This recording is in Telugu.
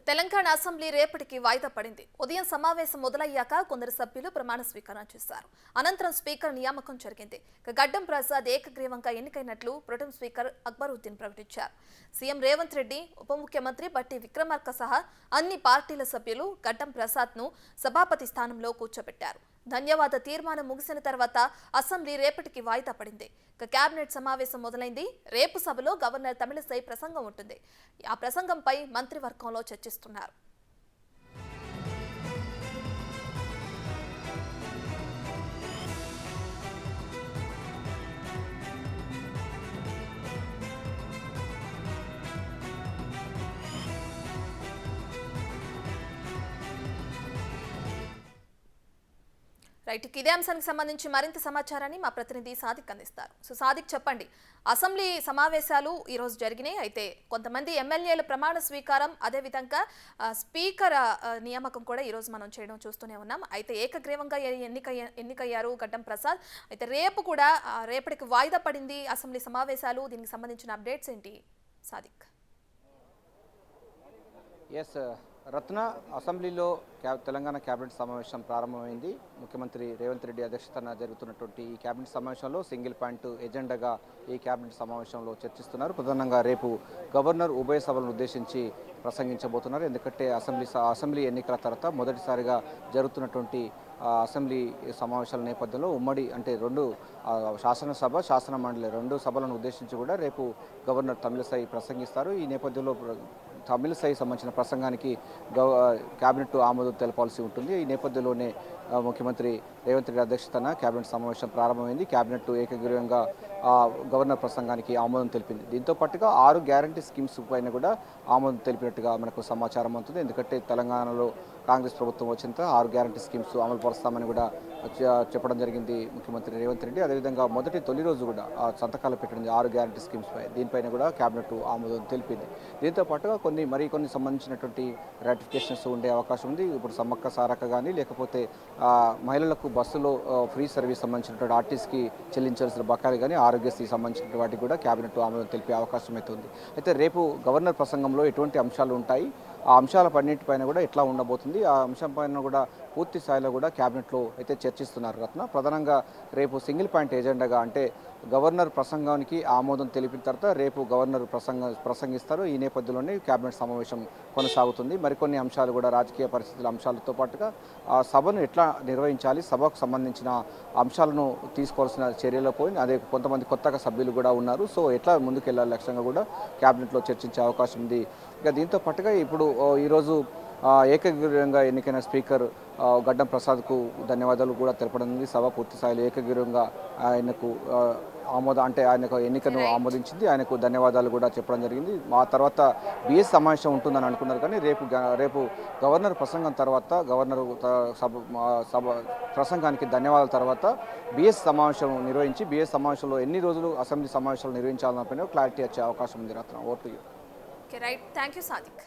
తెలంగాణ అసెంబ్లీ రేపటికి వాయిదా పడింది. ఉదయం సమావేశం మొదలయ్యాక కొందరు సభ్యులు ప్రమాణ స్వీకారం చేశారు. అనంతరం స్పీకర్ నియామకం జరిగింది. గడ్డం ప్రసాద్ ఏకగ్రీవంగా ఎన్నికైనట్లు ప్రొటెం స్పీకర్ అక్బరుద్దీన్ ప్రకటించారు. సీఎం రేవంత్ రెడ్డి, ఉప ముఖ్యమంత్రి బట్టి విక్రమార్క సహా అన్ని పార్టీల సభ్యులు గడ్డం ప్రసాద్ను సభాపతి స్థానంలో కూర్చోబెట్టారు. ధన్యవాద తీర్మానం ముగిసిన తర్వాత అసెంబ్లీ రేపటికి వాయిదా పడింది. కేబినెట్ సమావేశం మొదలైంది. రేపు సభలో గవర్నర్ తమిళిసై ప్రసంగం ఉంటుంది. ఆ ప్రసంగంపై మంత్రివర్గంలో చర్చిస్తున్నారు. రైట్, ఇదే అంశానికి సంబంధించి మరింత సమాచారాన్ని మా ప్రతినిధి సాదిక్ అందిస్తారు. సో సాదిక్, చెప్పండి, అసెంబ్లీ సమావేశాలు ఈరోజు జరిగినాయి. అయితే కొంతమంది ఎమ్మెల్యేల ప్రమాణ స్వీకారం, అదేవిధంగా స్పీకర్ నియామకం కూడా ఈరోజు మనం చేయడం చూస్తూనే ఉన్నాం. అయితే ఏకగ్రీవంగా ఎన్నికయ్యారు గడ్డం ప్రసాద్. అయితే రేపు కూడా రేపటికి వాయిదా పడింది అసెంబ్లీ సమావేశాలు. దీనికి సంబంధించిన అప్డేట్స్ ఏంటి సాదిక్? ఎస్ రత్న, అసెంబ్లీలో తెలంగాణ కేబినెట్ సమావేశం ప్రారంభమైంది. ముఖ్యమంత్రి రేవంత్ రెడ్డి అధ్యక్షతన జరుగుతున్నటువంటి ఈ కేబినెట్ సమావేశంలో సింగిల్ పాయింట్ ఎజెండాగా ఈ కేబినెట్ సమావేశంలో చర్చిస్తున్నారు. ప్రధానంగా రేపు గవర్నర్ ఉభయ సభలను ఉద్దేశించి ప్రసంగించబోతున్నారు. ఎందుకంటే అసెంబ్లీ ఎన్నికల తర్వాత మొదటిసారిగా జరుగుతున్నటువంటి అసెంబ్లీ సమావేశాల నేపథ్యంలో ఉమ్మడి అంటే రెండు శాసనసభ, శాసన మండలి రెండు సభలను ఉద్దేశించి కూడా రేపు గవర్నర్ తమిళిసై ప్రసంగిస్తారు. ఈ నేపథ్యంలో తమిళిసై సంబంధించిన ప్రసంగానికి కేబినెట్ ఆమోదం తెలపాల్సి ఉంటుంది. ఈ నేపథ్యంలోనే ముఖ్యమంత్రి రేవంత్ రెడ్డి అధ్యక్షతన కేబినెట్ సమావేశం ప్రారంభమైంది. కేబినెట్ ఏకగ్రీవంగా గవర్నర్ ప్రసంగానికి ఆమోదం తెలిపింది. దీంతో పాటుగా 6 గ్యారంటీ స్కీమ్స్ పైన కూడా ఆమోదం తెలిపినట్టుగా మనకు సమాచారం అవుతుంది. ఎందుకంటే తెలంగాణలో కాంగ్రెస్ ప్రభుత్వం వచ్చిన 6 గ్యారంటీ స్కీమ్స్ అమలు పరుస్తామని కూడా చెప్పడం జరిగింది ముఖ్యమంత్రి రేవంత్ రెడ్డి. అదేవిధంగా తొలి రోజు కూడా సంతకాలు పెట్టింది 6 గ్యారంటీ స్కీమ్స్ పై. దీనిపైన కూడా కేబినెట్ ఆమోదం తెలిపింది. దీంతో పాటుగా మరికొన్ని సంబంధించినటువంటి రాటిఫికేషన్స్ ఉండే అవకాశం ఉంది. ఇప్పుడు సమ్మక్క సారక్క కానీ, లేకపోతే మహిళలకు బస్సులో ఫ్రీ సర్వీస్ సంబంధించినటువంటి ఆర్టీసీకి చెల్లించాల్సిన బకాయిలు కానీ, ఆరోగ్యశ్రీకి సంబంధించిన వాటికి కూడా కేబినెట్ ఆమోదం తెలిపే అవకాశం అయితే ఉంది. అయితే రేపు గవర్నర్ ప్రసంగంలో ఎటువంటి అంశాలు ఉంటాయి, ఆ అంశాలన్నింటిపైన కూడా ఎట్లా ఉండబోతుంది, ఆ అంశం పైన కూడా పూర్తి స్థాయిలో కూడా కేబినెట్లో అయితే చర్చిస్తున్నారు రత్న. ప్రధానంగా రేపు సింగిల్ పాయింట్ ఎజెండాగా అంటే గవర్నర్ ప్రసంగానికి ఆమోదం తెలిపిన తర్వాత రేపు గవర్నర్ ప్రసంగిస్తారు. ఈ నేపథ్యంలోనే కేబినెట్ సమావేశం కొనసాగుతుంది. మరికొన్ని అంశాలు కూడా రాజకీయ పరిస్థితుల అంశాలతో పాటుగా ఆ సభను ఎట్లా నిర్వహించాలి, సభకు సంబంధించిన అంశాలను తీసుకోవాల్సిన చర్యలు పోయి అదే కొంతమంది కొత్తగా సభ్యులు కూడా ఉన్నారు. సో ఎట్లా ముందుకెళ్లాలి లక్ష్యంగా కూడా కేబినెట్లో చర్చించే అవకాశం ఉంది. ఇక దీంతో పాటుగా ఇప్పుడు ఈరోజు ఏకగ్రీవంగా ఎన్నికైన స్పీకర్ గడ్డం ప్రసాద్కు ధన్యవాదాలు కూడా తెలపడం ఉంది. సభ పూర్తి స్థాయిలో ఏకగ్రీవంగా ఆయనకు ఆయనకు ఎన్నికను ఆమోదించింది. ఆయనకు ధన్యవాదాలు కూడా చెప్పడం జరిగింది. ఆ తర్వాత బిఎస్ సమావేశం ఉంటుందని అనుకున్నారు, కానీ రేపు గవర్నర్ ప్రసంగం తర్వాత గవర్నర్ సభ ప్రసంగానికి ధన్యవాదాల తర్వాత బిఎస్ సమావేశం నిర్వహించి బిఎస్ సమావేశంలో ఎన్ని రోజులు అసెంబ్లీ సమావేశాలు నిర్వహించాలన్న పైన క్లారిటీ వచ్చే అవకాశం ఉంది. Ratna, vote. Right, thank you Sadiq.